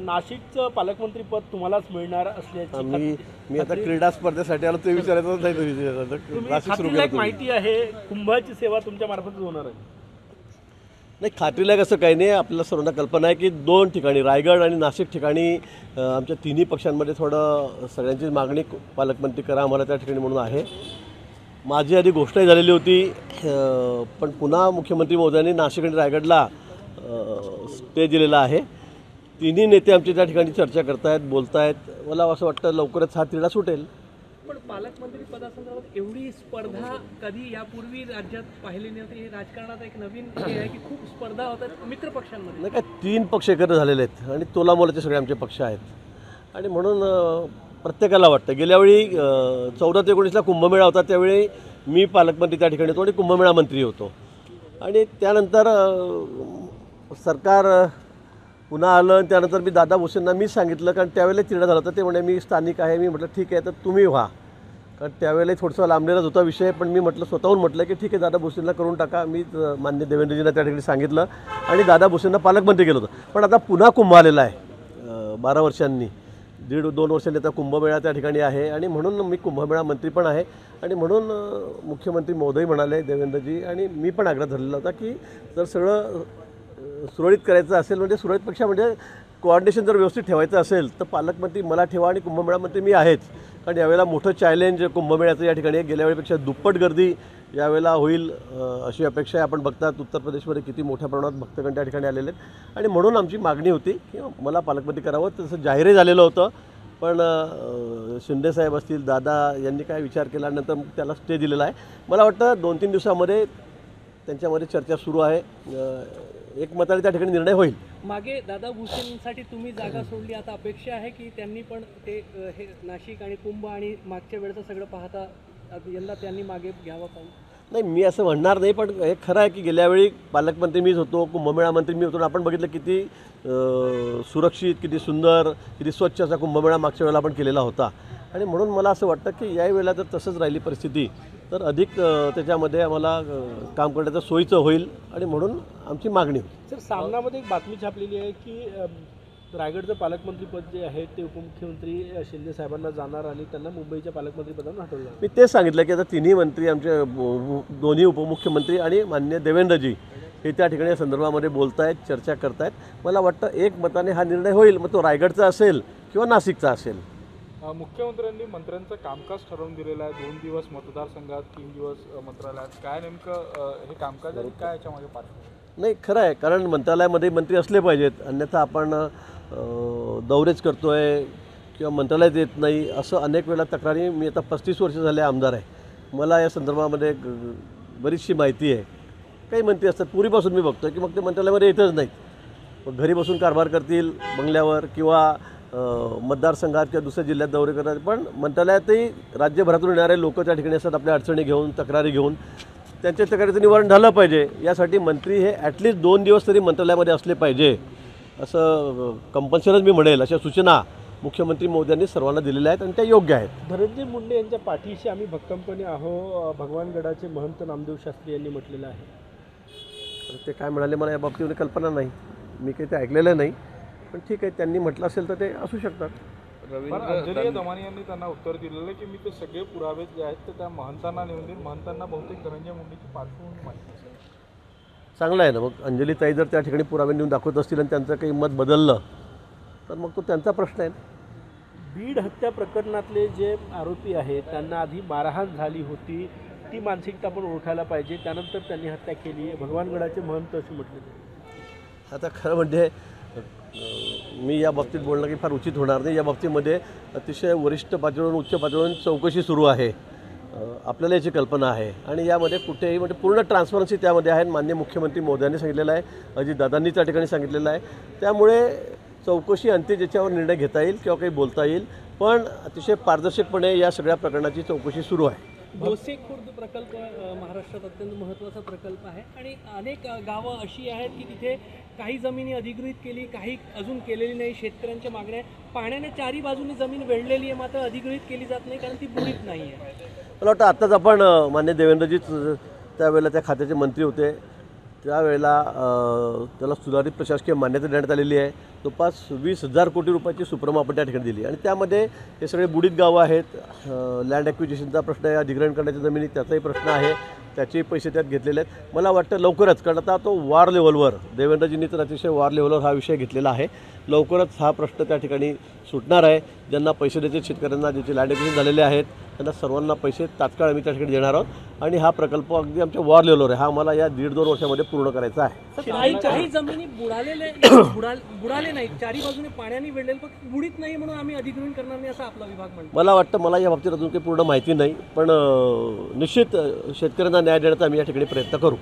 नाशिकचं पालकमंत्री पद तुम्हालाच मिळणार असल्याची मी आता क्रीडा स्पर्धेसाठी आलो ते विचारायचं नाही. माहिती आहे कुंभाची सेवा तुमच्या मार्फतच होणार आहे. नाही, खात्रीला कसं काही नाही. आपल्याला सर्वांना कल्पना आहे की 2 ठिकाणी रायगड आणि नाशिक ठिकाणी आमच्या तिन्ही पक्षांमध्ये थोडं सगळ्यांची मागणी पालकमंत्री करा आम्हाला त्या ठिकाणी म्हणून आहे. माझी आधी घोषणाही झालेली होती, पण पुन्हा मुख्यमंत्री महोदयांनी नाशिक आणि रायगडला स्टे दिलेला आहे. तिन्ही नेते आमच्या त्या ठिकाणी चर्चा करतायत, बोलतायत. मला असं वाटतं लवकरच हा तिढा सुटेल. पण पालकमंत्री पदासंदर्भात एवढी स्पर्धा कधी यापूर्वी राज्यात पाहिली नव्हती. राजकारणात एक नवीन हे आहे की खूप स्पर्धा होतात मित्र पक्षांमध्ये. नाही काय, 3 पक्ष एकत्र झालेले आहेत आणि तोलामोलाचे सगळे आमचे पक्ष आहेत आणि म्हणून प्रत्येकाला वाटतं. गेल्यावेळी 14 ते 19ला कुंभमेळा होता, त्यावेळी मी पालकमंत्री त्या ठिकाणी होतो आणि कुंभमेळा मंत्री होतो. आणि त्यानंतर सरकार पुन्हा आलं आणि त्यानंतर मी दादा भुसेंना मी सांगितलं, कारण त्यावेळेला तिढा झाला होता. ते म्हणे मी स्थानिक आहे. मी म्हटलं ठीक आहे, तर तुम्ही व्हा, कारण त्यावेळेला थोडंसं लांबलेलाच होता विषय. पण मी म्हटलं स्वतःहून म्हटलं की ठीक आहे दादा भुसेंना करून टाका. मी मान्य देवेंद्रजींना त्या ठिकाणी सांगितलं आणि दादा भुसेंना पालकमंत्री केलं होतं. पण आता पुन्हा कुंभ आलेला आहे 12 वर्षांनी, 1.5-2 वर्षांनी आता कुंभमेळा त्या ठिकाणी आहे आणि म्हणून मी कुंभमेळा मंत्री पण आहे. आणि म्हणून मुख्यमंत्री महोदय म्हणाले देवेंद्रजी आणि मी पण आग्रह धरलेला होता की जर सगळं सुरळीत करायचं असेल, म्हणजे सुरळीतपेक्षा म्हणजे कोऑर्डिनेशन जर व्यवस्थित ठेवायचं असेल तर पालकमंत्री मला ठेवा आणि कुंभमेळा मंत्री मी आहेच. कारण यावेळेला मोठं चॅलेंज कुंभमेळ्याचं या ठिकाणी गेल्या वेळेपेक्षा दुप्पट गर्दी यावेळेला होईल अशी अपेक्षा आहे. आपण बघतात उत्तर प्रदेशमध्ये किती मोठ्या प्रमाणात भक्तगण त्या ठिकाणी आलेले आहेत आणि म्हणून आमची मागणी होती की मला पालकमंत्री करावं. तसं जाहीरही झालेलं होतं, पण शिंदेसाहेब असतील, दादा यांनी काय विचार केल्यानंतर त्याला स्टे दिलेला आहे. मला वाटतं 2-3 दिवसामध्ये त्यांच्यामध्ये चर्चा सुरू आहे. एकमताने त्या ठिकाणी निर्णय होईल. मागे दादा भुसेंसाठी तुम्ही जागा सोडली, आता अपेक्षा आहे की त्यांनी पण ते हे नाशिक आणि कुंभ आणि मागच्या वेळेचं सगळं पाहता यंदा त्यांनी मागे घ्यावं पाहिजे. नाही, मी असं म्हणणार नाही, पण हे खरं आहे की गेल्यावेळी पालकमंत्री मीच होतो, कुंभमेळा मंत्री मी होतो. आपण बघितलं किती सुरक्षित, किती सुंदर, किती स्वच्छ असा कुंभमेळा मागच्या वेळेला आपण केलेला होता. आणि म्हणून मला असं वाटतं की यावेळेला जर तसंच राहिली परिस्थिती तर अधिक त्याच्यामध्ये आम्हाला काम करण्याचं सोयीचं होईल आणि म्हणून आमची मागणी होती. सर, सामनामध्ये एक बातमी छापलेली आहे की रायगडचं पालकमंत्रीपद जे आहे ते उपमुख्यमंत्री शिंदे साहेबांना जाणार आणि त्यांना मुंबईच्या पालकमंत्रीपदावर हटवलं. मी तेच सांगितलं की आता तिन्ही मंत्री आमचे दोन्ही उपमुख्यमंत्री आणि माननीय देवेंद्रजी हे त्या ठिकाणी या संदर्भामध्ये बोलत आहेत, चर्चा करत आहेत. मला वाटतं एकमताने हा निर्णय होईल, मग तो रायगडचा असेल किंवा नाशिकचा असेल. मुख्यमंत्र्यांनी मंत्र्यांचं कामकाज ठरवून दिलेलं आहे. 2 दिवस मतदारसंघात, 3 दिवस मंत्रालयात. काय नेमकं हे कामकाज आणि काय याच्यामध्ये पाठवलं? नाही, खरं आहे, कारण मंत्रालयामध्ये मंत्री असले पाहिजेत, अन्यथा आपण दौरेच करतो आहे किंवा मंत्रालयात येत नाही असं अनेक वेळा तक्रारी. मी आता 35 वर्ष झाले आमदार आहे, मला या संदर्भामध्ये बरीचशी माहिती आहे. काही मंत्री असतात पूर्वीपासून मी बघतो की मग ते मंत्रालयामध्ये येतच नाहीत, मग घरी बसून कारभार करतील बंगल्यावर किंवा मतदारसंघात किंवा दुसऱ्या जिल्ह्यात दौरे करतात. पण मंत्रालयातही राज्यभरातून येणारे लोक त्या ठिकाणी असतात आपल्या अडचणी घेऊन, तक्रारी घेऊन. त्यांच्या तक्रारीचं निवारण झालं पाहिजे यासाठी मंत्री हे ॲटलिस्ट 2 दिवस तरी मंत्रालयामध्ये असले पाहिजे असं कंपल्सरीच मी म्हणेल. अशा सूचना मुख्यमंत्री मोदयांनी सर्वांना दिलेल्या आहेत आणि त्या योग्य आहेत. धनंजय मुंडे यांच्या पाठीशी आम्ही भक्कमपणे आहो, भगवानगडाचे महंत नामदेव शास्त्री यांनी म्हटलेलं आहे. तर ते काय म्हणाले मला या बाबतीमध्ये कल्पना नाही, मी काही ते ऐकलेलं नाही. पण ठीक आहे, त्यांनी म्हटलं असेल तर ते असू शकतात. अंजली दमानी यांनी त्यांना उत्तर दिलेलं की मी ते सगळे पुरावे जे आहेत ते त्या महंतांना नेऊन देईन. महंतांना बहुतेक धनंजय मुंडेची पार्श्वभूमी माहिती असेल. चांगलं आहे ना, मग अंजलीताई जर त्या ठिकाणी पुरावे नेऊन दाखवत असतील आणि त्यांचं काही मत बदललं तर मग तो त्यांचा प्रश्न आहे. बीड हत्या प्रकरणातले जे आरोपी आहेत त्यांना आधी मारहाण झाली होती, ती मानसिकता पण ओळखायला पाहिजे. त्यानंतर त्यांनी हत्या केली. भगवानगडाचे महंत असे म्हटले. आता खरं म्हणजे मी या बाबतीत बोलणं की फार उचित होणार नाही. या बाबतीमध्ये अतिशय वरिष्ठ पातळीवरून, उच्च पातळीवरून चौकशी सुरू आहे, आपल्याला याची कल्पना आहे. आणि यामध्ये कुठेही म्हणजे पूर्ण ट्रान्सपरन्सी त्यामध्ये आहे. माननीय मुख्यमंत्री मोदयांनी सांगितलेलं आहे, अजितदादांनी त्या ठिकाणी सांगितलेलं आहे. त्यामुळे चौकशी अंती ज्याच्यावर निर्णय घेता येईल किंवा काही बोलता येईल, पण अतिशय पारदर्शकपणे या सगळ्या प्रकरणाची चौकशी सुरू आहे. भोसे खुर्द प्रकल्प महाराष्ट्रात अत्यंत महत्त्वाचा प्रकल्प आहे आणि अनेक गावं अशी आहेत की तिथे काही जमिनी अधिगृहीत केली, काही अजून केलेली नाही. शेतकऱ्यांच्या मागण्या, पाण्याने चारी बाजूनी जमीन वेढलेली आहे, मात्र अधिगृहीत केली जात नाही कारण ती बुडीत नाही आहे. मला वाटतं आत्ताच आपण मान्य देवेंद्रजीच त्यावेळेला त्या खात्याचे मंत्री होते, त्यावेळेला त्याला सुधारित प्रशासकीय मान्यता देण्यात आलेली आहे. जवळपास 20,000 कोटी रुपयाची सुप्रमा आपण त्या ठिकाणी दिली आणि त्यामध्ये हे सगळे बुडीत गावं आहेत. लँड ॲक्विजिशनचा प्रश्न आहे, अधिग्रहण करण्याच्या जमिनी त्याचाही प्रश्न आहे, त्याचे पैसे त्यात घेतलेले आहेत. मला वाटतं लवकरच, कारण आता तो वार लेवलवर देवेंद्रजींनी तर अतिशय वार लेवलवर हा विषय घेतलेला आहे, लवकरच हा प्रश्न त्या ठिकाणी सुटणार आहे. ज्यांना पैसे द्यायचे शेतकऱ्यांना, ज्याचे लँड ॲक्विजिशन झालेले आहेत त्यांना सर्वांना पैसे तात्काळ आम्ही त्या ठिकाणी देणार आहोत आणि हा प्रकल्प अगदी आमच्या वार लेवलवर आहे. हा आम्हाला या 1.5-2 वर्षामध्ये पूर्ण करायचा आहे. काही जमिनी बुडाले नाहीत, चारी बाजूने पाण्याने वेढलेले, फक्त बुडीत नाही म्हणून आम्ही अधिग्रहण करणार नाही असं आपला विभाग म्हणतो. मला वाटतं, मला या बाबतीत अजून काही पूर्ण माहिती नाही, पण निश्चित शेतकऱ्यांना न्याय देण्याचा आम्ही या ठिकाणी प्रयत्न करू.